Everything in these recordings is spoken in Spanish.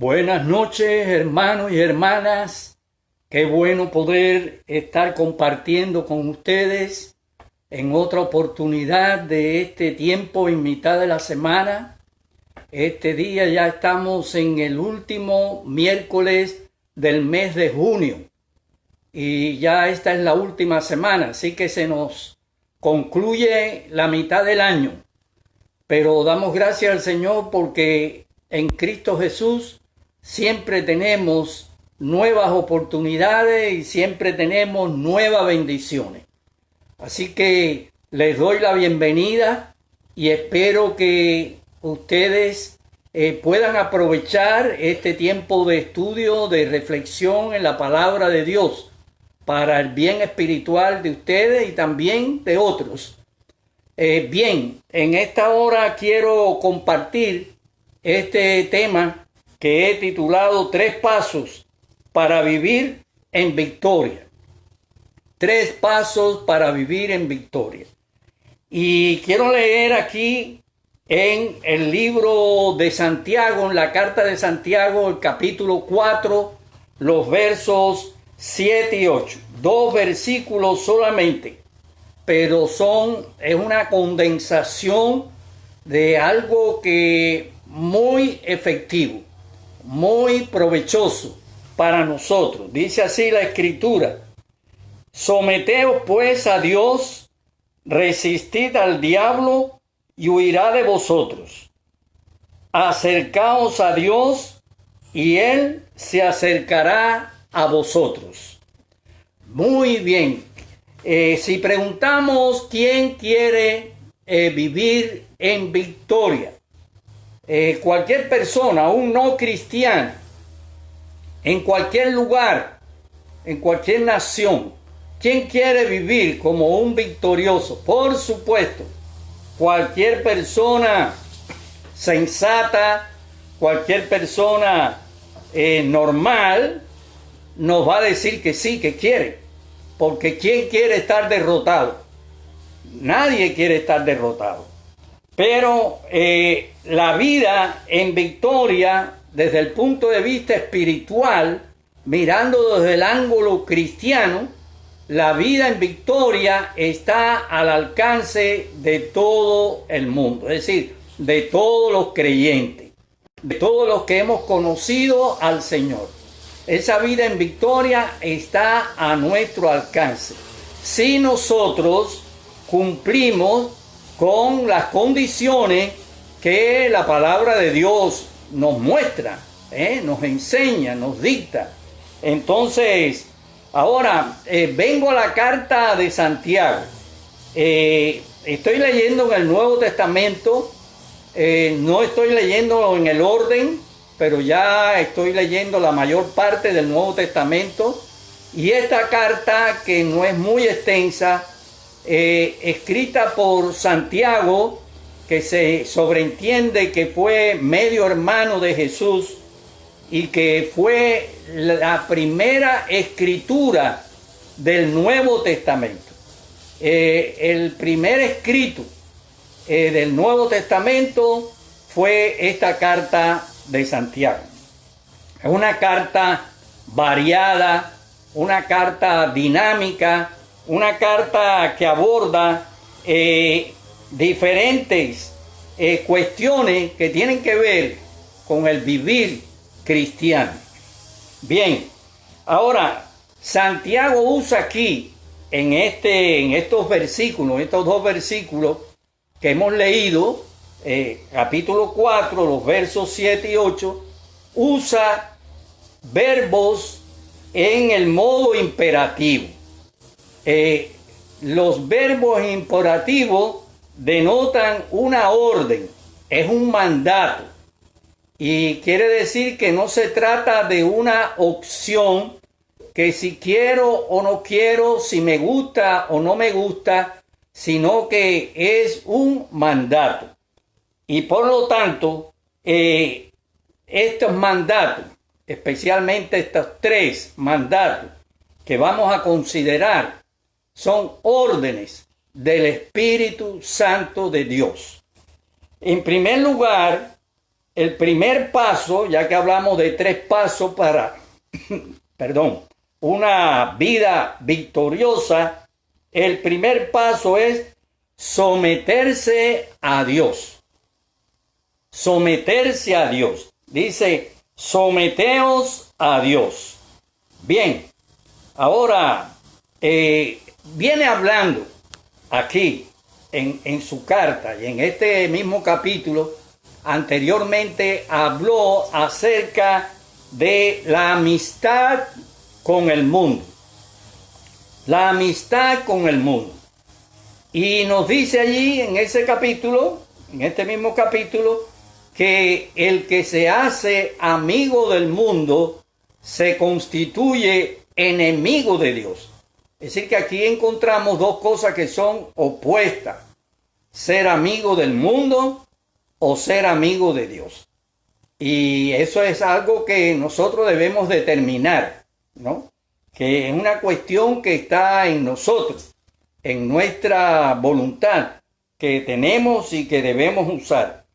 Buenas noches, hermanos y hermanas. Qué bueno poder estar compartiendo con ustedes en otra oportunidad de este tiempo en mitad de la semana. Este día ya estamos en el último miércoles del mes de junio y ya esta es la última semana, así que se nos concluye la mitad del año. Pero damos gracias al Señor porque en Cristo Jesús siempre tenemos nuevas oportunidades y siempre tenemos nuevas bendiciones. Así que les doy la bienvenida y espero que ustedes puedan aprovechar este tiempo de estudio, de reflexión en la palabra de Dios para el bien espiritual de ustedes y también de otros. Bien, en esta hora quiero compartir este tema que he titulado 3 pasos para vivir en victoria. 3 pasos para vivir en victoria. Y quiero leer aquí en el libro de Santiago, en la carta de Santiago, el capítulo 4, los versos 7 y 8. 2 versículos solamente, pero es una condensación de algo que muy efectivo, muy provechoso para nosotros. Dice así la Escritura: someteos pues a Dios, resistid al diablo y huirá de vosotros. Acercaos a Dios y Él se acercará a vosotros. Muy bien. Si preguntamos quién quiere vivir en victoria, cualquier persona, un no cristiano, en cualquier lugar, en cualquier nación, ¿quién quiere vivir como un victorioso? Por supuesto, cualquier persona sensata, cualquier persona normal nos va a decir que sí, que quiere. Porque ¿quién quiere estar derrotado? Nadie quiere estar derrotado. Pero la vida en victoria, desde el punto de vista espiritual, mirando desde el ángulo cristiano, la vida en victoria está al alcance de todo el mundo. Es decir, de todos los creyentes, de todos los que hemos conocido al Señor. Esa vida en victoria está a nuestro alcance. Si nosotros cumplimos con las condiciones que la palabra de Dios nos muestra, nos enseña, nos dicta. Entonces, ahora vengo a la carta de Santiago. Estoy leyendo en el Nuevo Testamento. No estoy leyendo en el orden, pero ya estoy leyendo la mayor parte del Nuevo Testamento. Y esta carta, que no es muy extensa, escrita por Santiago, que se sobreentiende que fue medio hermano de Jesús y que fue la primera escritura del Nuevo Testamento. El primer escrito del Nuevo Testamento fue esta carta de Santiago. Es una carta variada, una carta dinámica, una carta que aborda diferentes cuestiones que tienen que ver con el vivir cristiano. Bien, ahora Santiago usa aquí en estos versículos, estos 2 versículos que hemos leído, capítulo 4, los versos 7 y 8, usa verbos en el modo imperativo. Los verbos imperativos denotan una orden, es un mandato. Y quiere decir que no se trata de una opción, que si quiero o no quiero, si me gusta o no me gusta, sino que es un mandato. Y por lo tanto, estos mandatos, especialmente estos 3 mandatos que vamos a considerar, son órdenes del Espíritu Santo de Dios. En primer lugar, el primer paso, ya que hablamos de 3 pasos para, perdón, una vida victoriosa, el primer paso es someterse a Dios. Someterse a Dios. Dice, someteos a Dios. Bien, ahora viene hablando aquí en su carta y en este mismo capítulo. Anteriormente habló acerca de la amistad con el mundo. La amistad con el mundo. Y nos dice allí en ese capítulo, en este mismo capítulo, que el que se hace amigo del mundo se constituye enemigo de Dios. Es decir, que aquí encontramos 2 cosas que son opuestas. Ser amigo del mundo o ser amigo de Dios. Y eso es algo que nosotros debemos determinar, ¿no? Que es una cuestión que está en nosotros, en nuestra voluntad, que tenemos y que debemos usar.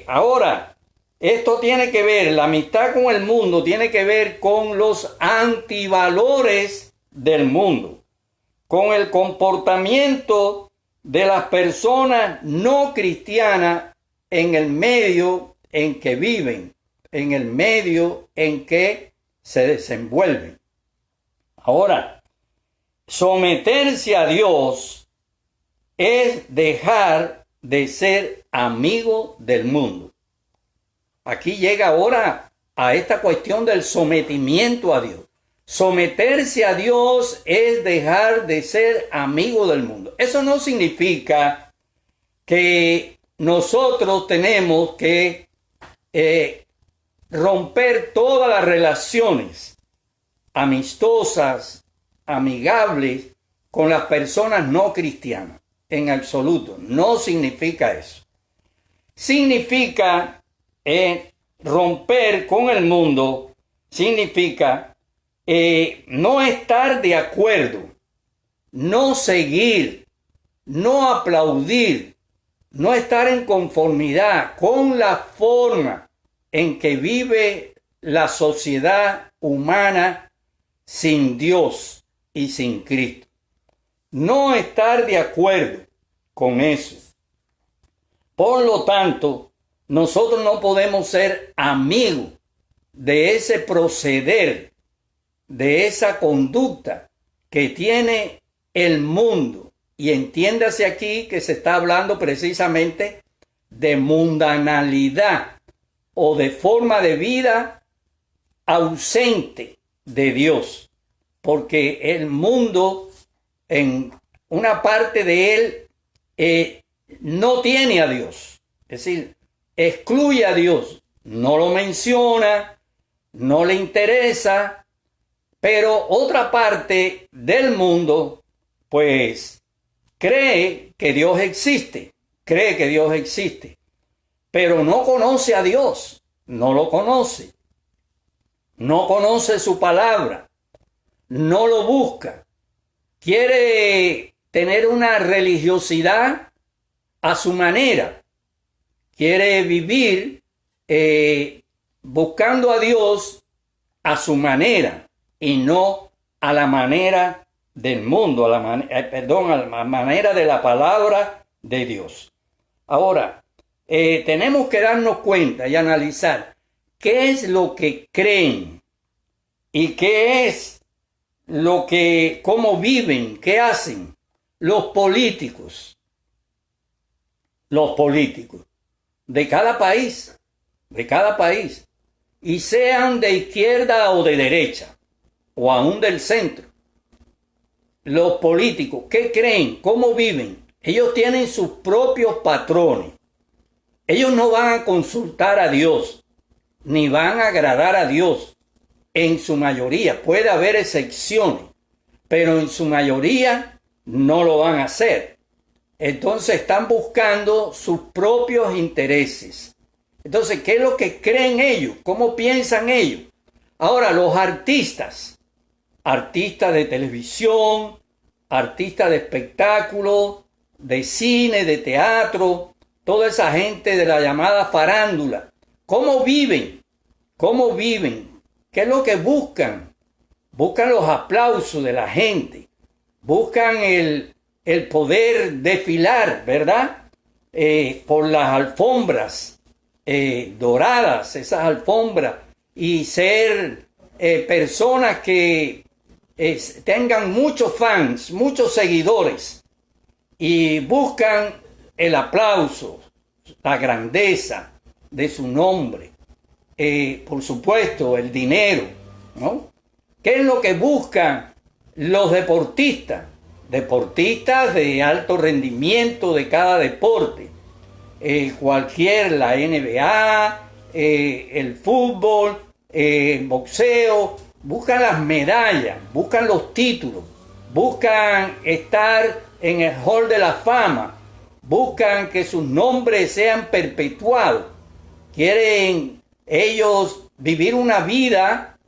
Ahora, esto tiene que ver, la amistad con el mundo tiene que ver con los antivalores del mundo, con el comportamiento de las personas no cristianas en el medio en que viven, en el medio en que se desenvuelven. Ahora, someterse a Dios es dejar de ser amigo del mundo. Aquí llega ahora a esta cuestión del sometimiento a Dios. Someterse a Dios es dejar de ser amigo del mundo. Eso no significa que nosotros tenemos que romper todas las relaciones amistosas, amigables con las personas no cristianas. En absoluto, no significa eso. Significa romper con el mundo, significa no estar de acuerdo, no seguir, no aplaudir, no estar en conformidad con la forma en que vive la sociedad humana sin Dios y sin Cristo. No estar de acuerdo con eso. Por lo tanto, nosotros no podemos ser amigos de ese proceder, de esa conducta que tiene el mundo. Y entiéndase aquí que se está hablando precisamente de mundanalidad o de forma de vida ausente de Dios. Porque el mundo, en una parte de él, no tiene a Dios. Es decir, excluye a Dios. No lo menciona, no le interesa. Pero otra parte del mundo, pues, cree que Dios existe, pero no conoce a Dios, no lo conoce, no conoce su palabra, no lo busca, quiere tener una religiosidad a su manera, quiere vivir buscando a Dios a su manera y no a la manera del mundo, a la manera de la palabra de Dios. Ahora, tenemos que darnos cuenta y analizar qué es lo que creen y qué es lo que, cómo viven, qué hacen los políticos de cada país, y sean de izquierda o de derecha, o aún del centro. Los políticos, ¿qué creen? ¿Cómo viven? Ellos tienen sus propios patrones. Ellos no van a consultar a Dios, ni van a agradar a Dios. En su mayoría, puede haber excepciones, pero en su mayoría no lo van a hacer. Entonces están buscando sus propios intereses. Entonces, ¿qué es lo que creen ellos? ¿Cómo piensan ellos? Ahora, los artistas de televisión, artistas de espectáculos, de cine, de teatro, toda esa gente de la llamada farándula, ¿cómo viven? ¿Cómo viven? ¿Qué es lo que buscan? Buscan los aplausos de la gente, buscan el poder desfilar, ¿verdad? Por las alfombras doradas, esas alfombras, y ser personas que tengan muchos fans, muchos seguidores, y buscan el aplauso, la grandeza de su nombre, por supuesto, el dinero, ¿no? ¿Qué es lo que buscan los deportistas? Deportistas de alto rendimiento de cada deporte, la NBA, el fútbol, el boxeo, buscan las medallas, buscan los títulos, buscan estar en el Hall de la Fama, buscan que sus nombres sean perpetuados, quieren ellos vivir una vida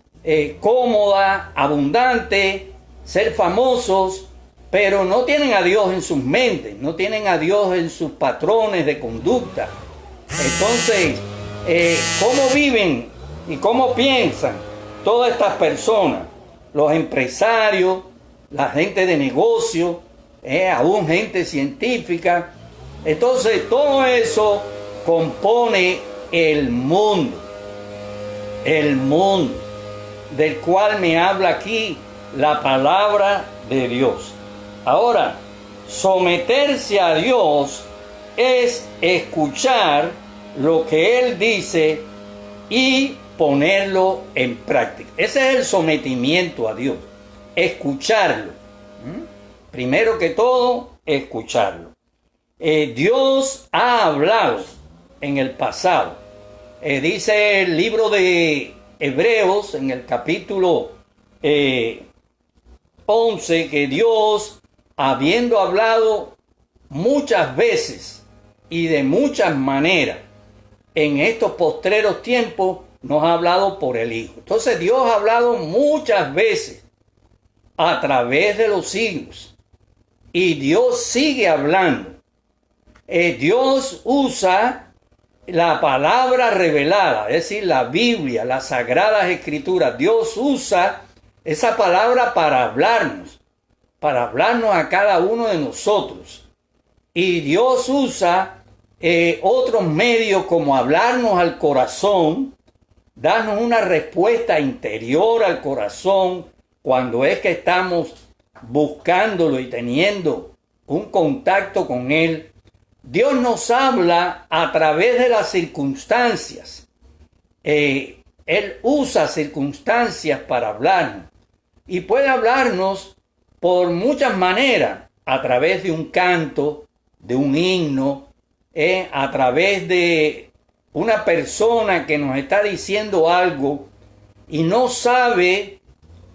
cómoda, abundante, ser famosos, pero no tienen a Dios en sus mentes, no tienen a Dios en sus patrones de conducta. Entonces, ¿cómo viven y cómo piensan todas estas personas? Los empresarios, la gente de negocio, aún gente científica. Entonces, todo eso compone el mundo del cual me habla aquí la palabra de Dios. Ahora, someterse a Dios es escuchar lo que Él dice y ponerlo en práctica. Ese es el sometimiento a Dios, escucharlo. Primero que todo, escucharlo. Dios ha hablado en el pasado. Dice el libro de Hebreos en el capítulo 11 que Dios, habiendo hablado muchas veces y de muchas maneras en estos postreros tiempos, nos ha hablado por el Hijo. Entonces Dios ha hablado muchas veces a través de los siglos y Dios sigue hablando. Dios usa la palabra revelada, es decir, la Biblia, las Sagradas Escrituras. Dios usa esa palabra para hablarnos a cada uno de nosotros. Y Dios usa otros medios como hablarnos al corazón, darnos una respuesta interior al corazón cuando es que estamos buscándolo y teniendo un contacto con Él. Dios nos habla a través de las circunstancias. Él usa circunstancias para hablarnos y puede hablarnos por muchas maneras, a través de un canto, de un himno, a través de una persona que nos está diciendo algo y no sabe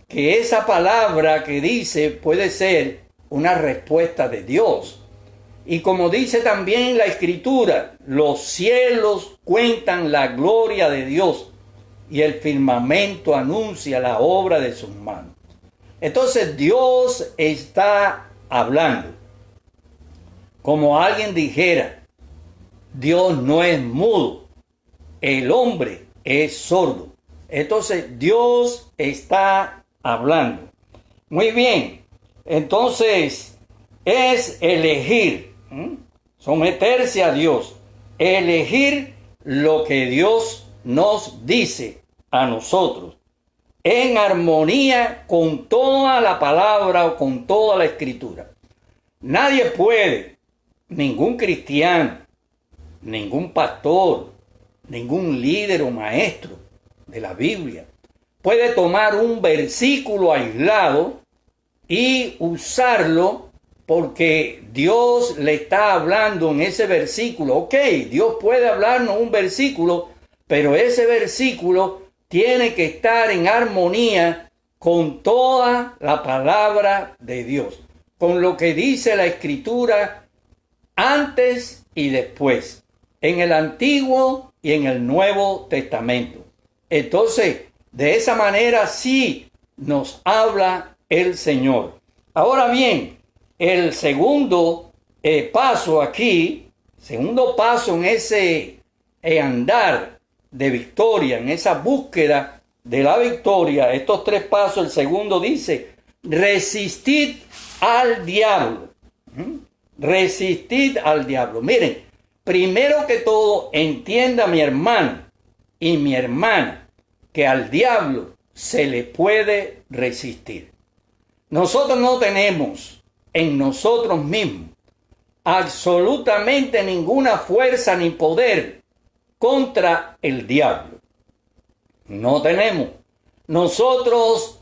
que esa palabra que dice puede ser una respuesta de Dios. Y como dice también la Escritura, los cielos cuentan la gloria de Dios y el firmamento anuncia la obra de sus manos. Entonces Dios está hablando. Como alguien dijera, Dios no es mudo, el hombre es sordo. Entonces Dios está hablando. Muy bien, entonces es elegir, someterse a Dios, elegir lo que Dios nos dice a nosotros, en armonía con toda la palabra o con toda la Escritura. Nadie puede, ningún cristiano, ningún pastor, ningún líder o maestro de la Biblia puede tomar un versículo aislado y usarlo porque Dios le está hablando en ese versículo. Ok, Dios puede hablarnos un versículo, pero ese versículo tiene que estar en armonía con toda la palabra de Dios, con lo que dice la Escritura antes y después, en el Antiguo y en el Nuevo Testamento. Entonces, de esa manera sí nos habla el Señor. Ahora bien, el segundo paso aquí Segundo paso en ese andar de victoria, en esa búsqueda de la victoria, estos tres pasos, el segundo dice, resistid al diablo. Resistid al diablo. Miren, primero que todo, entienda mi hermano y mi hermana que al diablo se le puede resistir. Nosotros no tenemos en nosotros mismos absolutamente ninguna fuerza ni poder contra el diablo. No tenemos. Nosotros,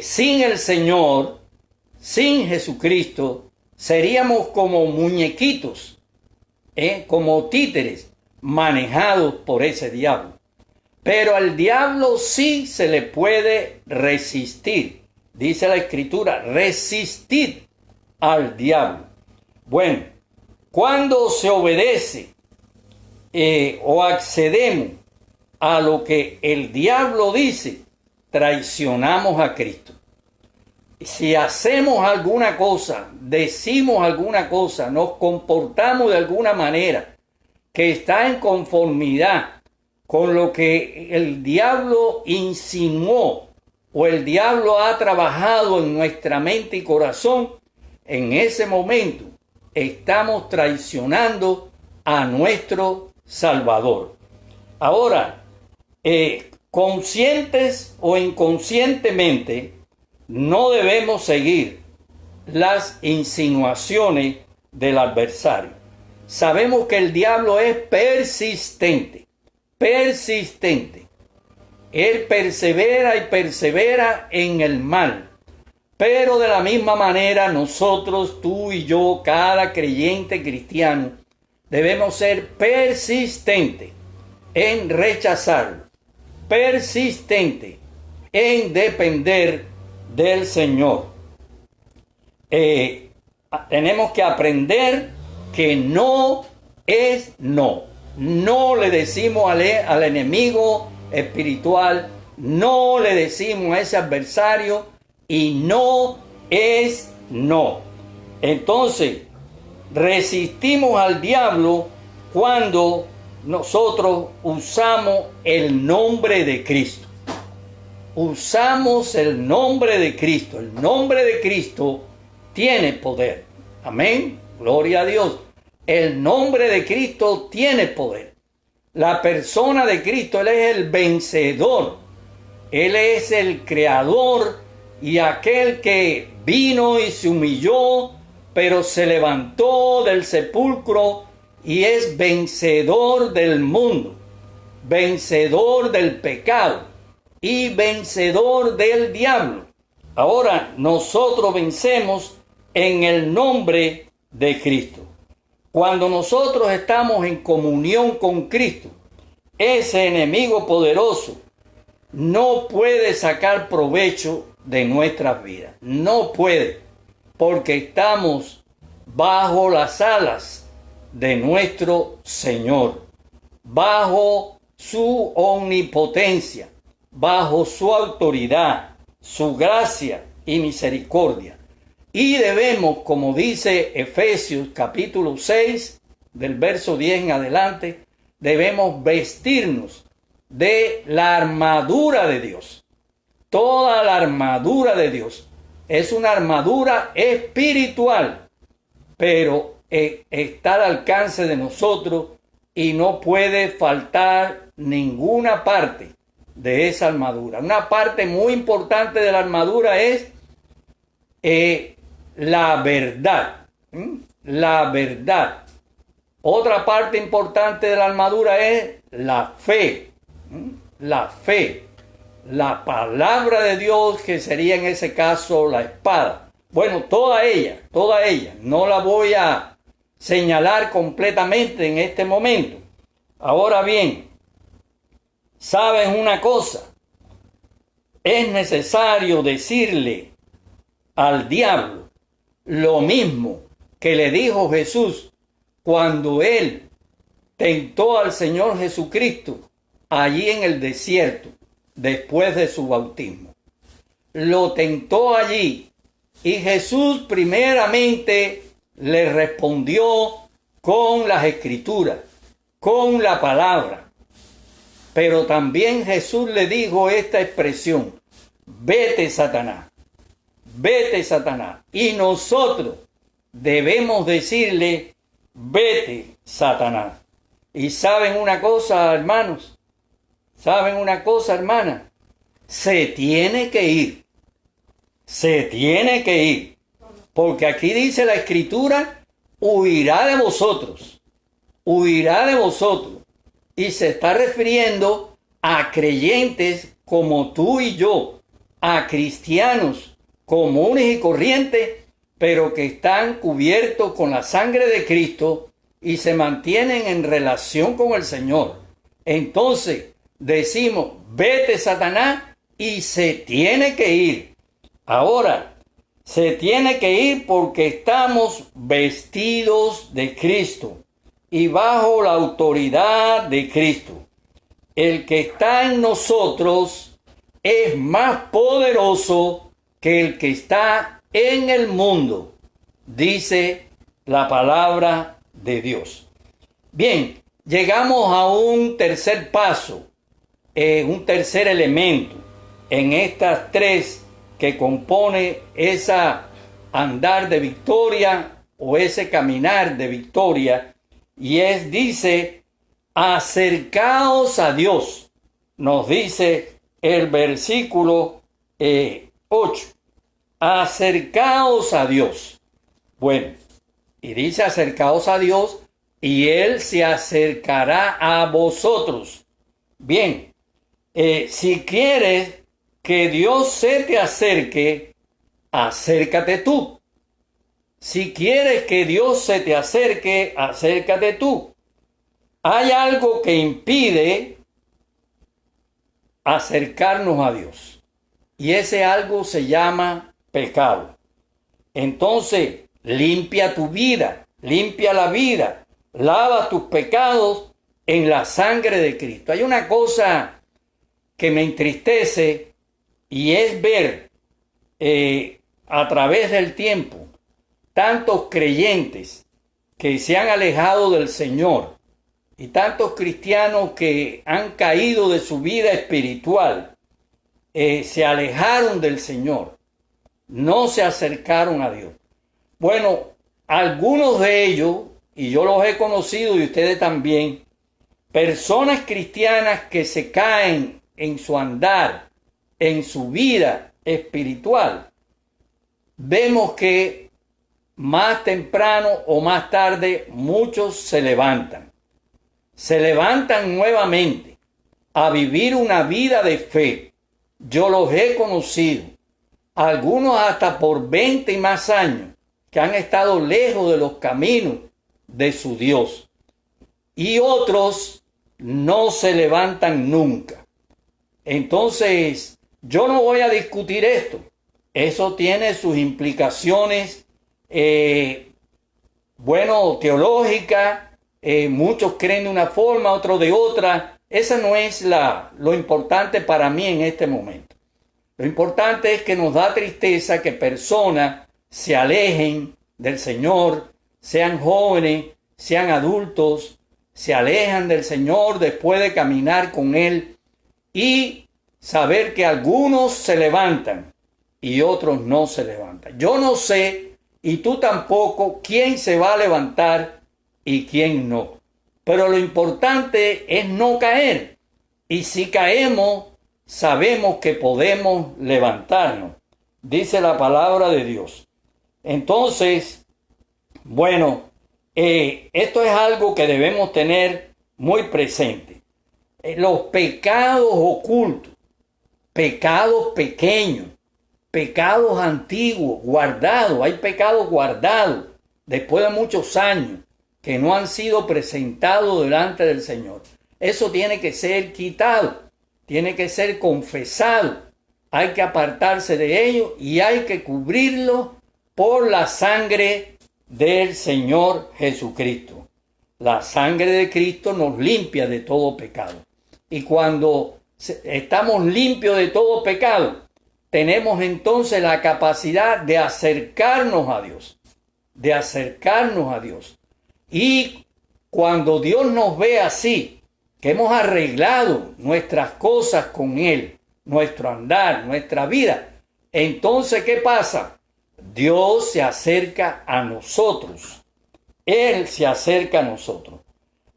sin el Señor, sin Jesucristo, seríamos como muñequitos, como títeres manejados por ese diablo. Pero al diablo sí se le puede resistir. Dice la Escritura, resistid al diablo. Bueno, cuando se obedece o accedemos a lo que el diablo dice, traicionamos a Cristo. Si hacemos alguna cosa, decimos alguna cosa, nos comportamos de alguna manera que está en conformidad con lo que el diablo insinuó o el diablo ha trabajado en nuestra mente y corazón, en ese momento estamos traicionando a nuestro Salvador. Ahora, conscientes o inconscientemente, no debemos seguir las insinuaciones del adversario. Sabemos que el diablo es persistente. Él persevera y persevera en el mal. Pero de la misma manera nosotros, tú y yo, cada creyente cristiano, debemos ser persistentes en rechazarlo, persistente en depender del Señor. Tenemos que aprender que no es no. No le decimos al enemigo espiritual, no le decimos a ese adversario, y no es no. Entonces, resistimos al diablo cuando nosotros usamos el nombre de Cristo. Usamos el nombre de Cristo. El nombre de Cristo tiene poder. Amén. Gloria a Dios. El nombre de Cristo tiene poder. La persona de Cristo, Él es el vencedor. Él es el creador y aquel que vino y se humilló, pero se levantó del sepulcro y es vencedor del mundo, vencedor del pecado y vencedor del diablo. Ahora nosotros vencemos en el nombre de Cristo. Cuando nosotros estamos en comunión con Cristo, ese enemigo poderoso no puede sacar provecho de nuestras vidas. No puede, porque estamos bajo las alas de nuestro Señor, bajo su omnipotencia, bajo su autoridad, su gracia y misericordia. Y debemos, como dice Efesios capítulo 6, del verso 10 en adelante, debemos vestirnos de la armadura de Dios. Toda la armadura de Dios es una armadura espiritual, pero está al alcance de nosotros y no puede faltar ninguna parte de esa armadura. Una parte muy importante de la armadura es la verdad. La verdad. Otra parte importante de la armadura es la fe. La fe. La palabra de Dios, que sería en ese caso la espada. Bueno, toda ella. No la voy a señalar completamente en este momento. Ahora bien, ¿sabes una cosa? Es necesario decirle al diablo lo mismo que le dijo Jesús cuando él tentó al Señor Jesucristo allí en el desierto después de su bautismo. Lo tentó allí y Jesús primeramente le respondió con las escrituras, con la palabra. Pero también Jesús le dijo esta expresión: vete, Satanás, vete, Satanás. Y nosotros debemos decirle: vete, Satanás. Y ¿saben una cosa, hermanos? ¿Saben una cosa, hermana? Se tiene que ir. Se tiene que ir. Porque aquí dice la Escritura: huirá de vosotros. Huirá de vosotros. Y se está refiriendo a creyentes como tú y yo, a cristianos comunes y corrientes, pero que están cubiertos con la sangre de Cristo y se mantienen en relación con el Señor. Entonces decimos: vete, Satanás, y se tiene que ir. Ahora, se tiene que ir porque estamos vestidos de Cristo y bajo la autoridad de Cristo. El que está en nosotros es más poderoso que el que está en el mundo, dice la palabra de Dios. Bien, llegamos a un tercer paso, un tercer elemento en estas tres que compone esa andar de victoria o ese caminar de victoria. Y dice: acercaos a Dios. Nos dice el versículo 8. Acercaos a Dios. Bueno, y dice: acercaos a Dios y Él se acercará a vosotros. Bien, si quieres que Dios se te acerque, acércate tú. Si quieres que Dios se te acerque, acércate tú. Hay algo que impide acercarnos a Dios. Y ese algo se llama pecado. Entonces, limpia tu vida, limpia la vida, lava tus pecados en la sangre de Cristo. Hay una cosa que me entristece y es ver a través del tiempo tantos creyentes que se han alejado del Señor y tantos cristianos que han caído de su vida espiritual, se alejaron del Señor, no se acercaron a Dios. Bueno, algunos de ellos, y yo los he conocido y ustedes también, personas cristianas que se caen en su andar, en su vida espiritual, vemos que más temprano o más tarde muchos se levantan nuevamente a vivir una vida de fe. Yo los he conocido, algunos hasta por 20 y más años, que han estado lejos de los caminos de su Dios, y otros no se levantan nunca. Entonces, yo no voy a discutir esto. Eso tiene sus implicaciones teológicas. Muchos creen de una forma, otros de otra. Esa no es lo importante para mí en este momento. Lo importante es que nos da tristeza que personas se alejen del Señor, sean jóvenes, sean adultos, se alejan del Señor después de caminar con Él, y saber que algunos se levantan y otros no se levantan. Yo no sé, y tú tampoco, quién se va a levantar y quién no. Pero lo importante es no caer. Y si caemos, sabemos que podemos levantarnos, dice la palabra de Dios. Entonces, esto es algo que debemos tener muy presente. Los pecados ocultos, pecados pequeños, pecados antiguos, guardados. Hay pecados guardados después de muchos años que no han sido presentados delante del Señor. Eso tiene que ser quitado, tiene que ser confesado. Hay que apartarse de ello y hay que cubrirlo por la sangre del Señor Jesucristo. La sangre de Cristo nos limpia de todo pecado. Y cuando estamos limpios de todo pecado, tenemos entonces la capacidad de acercarnos a Dios. Y cuando Dios nos ve así, que hemos arreglado nuestras cosas con Él, nuestro andar, nuestra vida, entonces, ¿qué pasa? Dios se acerca a nosotros. Él se acerca a nosotros.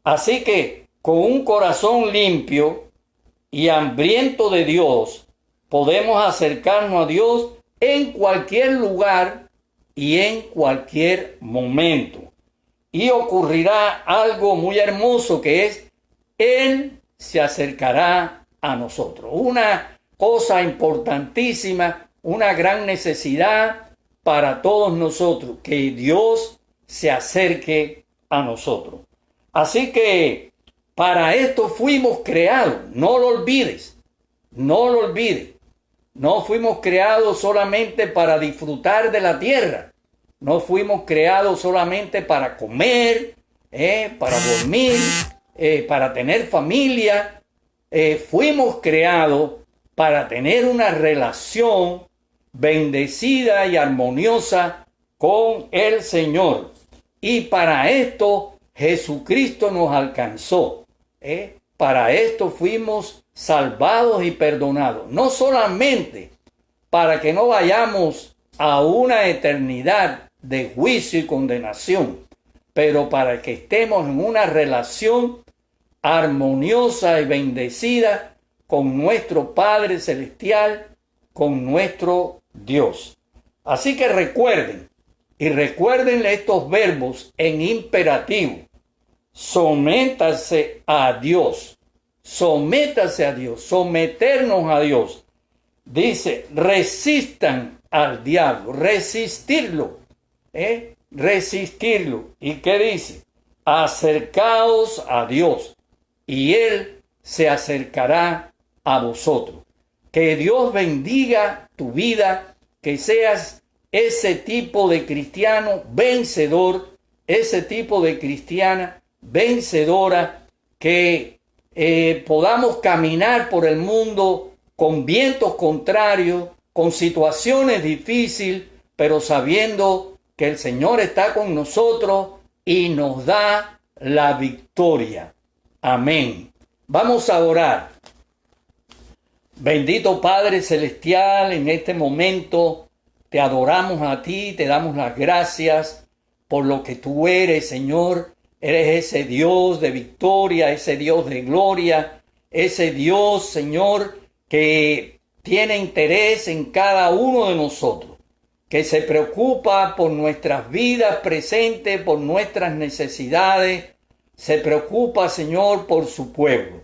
Así que con un corazón limpio y hambriento de Dios, podemos acercarnos a Dios en cualquier lugar y en cualquier momento. Y ocurrirá algo muy hermoso, que es, Él se acercará a nosotros. Una cosa importantísima, una gran necesidad para todos nosotros, que Dios se acerque a nosotros. Así que para esto fuimos creados, no lo olvides, no lo olvides. No fuimos creados solamente para disfrutar de la tierra, no fuimos creados solamente para comer, para dormir, para tener familia. Fuimos creados para tener una relación bendecida y armoniosa con el Señor. Y para esto Jesucristo nos alcanzó. Para esto fuimos salvados y perdonados. No solamente para que no vayamos a una eternidad de juicio y condenación, pero para que estemos en una relación armoniosa y bendecida con nuestro Padre Celestial, con nuestro Dios. Así que recuerden, y recuerden estos verbos en imperativo: sométase a Dios, sométase a Dios, someternos a Dios. Dice, resistan al diablo, resistirlo, resistirlo. ¿Y qué dice? Acercaos a Dios y Él se acercará a vosotros. Que Dios bendiga tu vida, que seas ese tipo de cristiano vencedor, ese tipo de cristiana vencedora, que podamos caminar por el mundo con vientos contrarios, con situaciones difíciles, pero sabiendo que el Señor está con nosotros y nos da la victoria. Amén. Vamos a orar. Bendito Padre Celestial, en este momento te adoramos a ti, te damos las gracias por lo que tú eres, Señor. Eres ese Dios de victoria, ese Dios de gloria, ese Dios, Señor, que tiene interés en cada uno de nosotros, que se preocupa por nuestras vidas presentes, por nuestras necesidades, se preocupa, Señor, por su pueblo.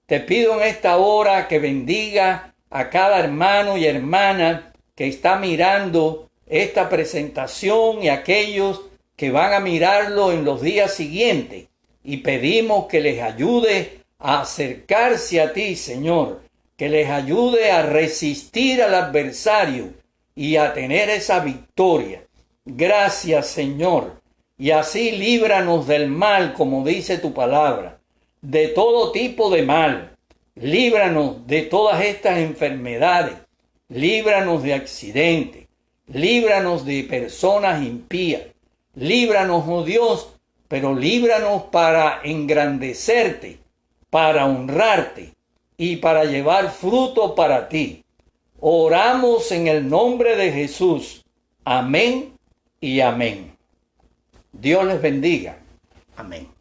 Te pido en esta hora que bendiga a cada hermano y hermana que está mirando esta presentación y aquellos que van a mirarlo en los días siguientes. Y pedimos que les ayude a acercarse a ti, Señor, que les ayude a resistir al adversario y a tener esa victoria. Gracias, Señor. Y así líbranos del mal, como dice tu palabra, de todo tipo de mal. Líbranos de todas estas enfermedades. Líbranos de accidentes. Líbranos de personas impías. Líbranos, oh Dios, pero líbranos para engrandecerte, para honrarte y para llevar fruto para ti. Oramos en el nombre de Jesús. Amén y amén. Dios les bendiga. Amén.